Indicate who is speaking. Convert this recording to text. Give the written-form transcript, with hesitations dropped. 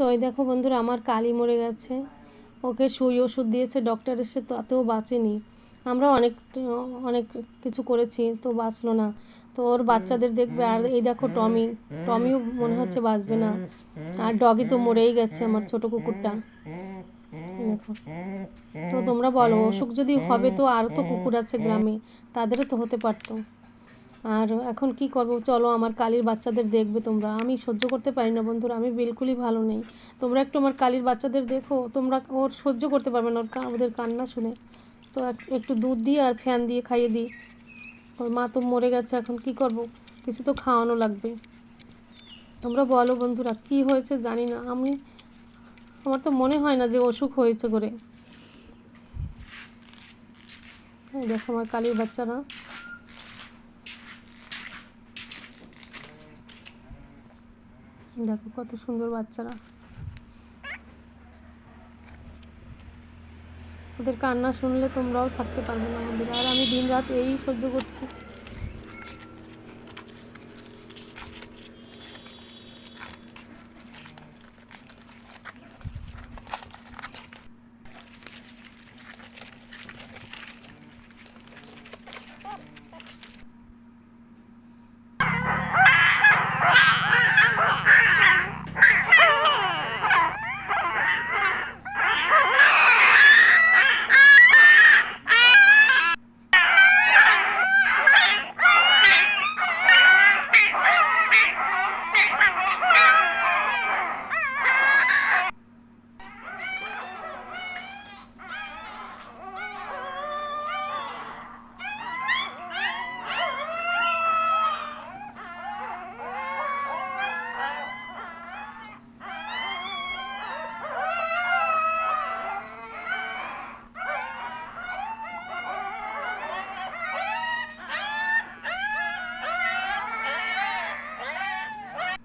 Speaker 1: তো ওই দেখো বন্ধুরা, আমার কালি মরে গেছে। ওকে সুই ওষুধ দিয়েছে ডক্টর এসে, তাতেও বাঁচেনি। আমরা অনেক অনেক কিছু করেছি, তো বাঁচলো না। তো ওর বাচ্চাদের দেখবে। আর এই দেখো টমি, টমিও মনে হচ্ছে বাঁচবে না। আর ডগি তো মরেই গেছে, আমার ছোট কুকুরটা। দেখো, তো তোমরা বলো, অসুখ যদি হবে তো আরও তো কুকুর আছে গ্রামে, তাদেরও তো হতে পারতো। আর এখন কি করব, চলো আমার কালির বাচ্চাদের দেখবে তোমরা। আমি সহ্য করতে পারি না বন্ধুরা, আমি বিলকুলই ভালো নেই। তোমরা একটু আমার কালির বাচ্চাদের দেখো, তোমরা ওর সহ্য করতে পারবে না ওদের কান্না শুনে। তো একটু দুধ দিয়ে আর ফ্যান দিয়ে খাইয়ে দিই। ওর মা তো মরে গেছে, এখন কি করব, কিছু তো খাওয়ানো লাগবে। তোমরা বলো বন্ধুরা, কি হয়েছে জানি না। আমার তো মনে হয় না যে অসুখ হয়েছে করে। দেখো আমার কালির বাচ্চারা, দেখো কত সুন্দর বাচ্চারা। ওদের কান্না শুনলে তোমরাও থাকতে পারবে না বন্ধুরা। আর আমি দিন রাত এই সহ্য করছি।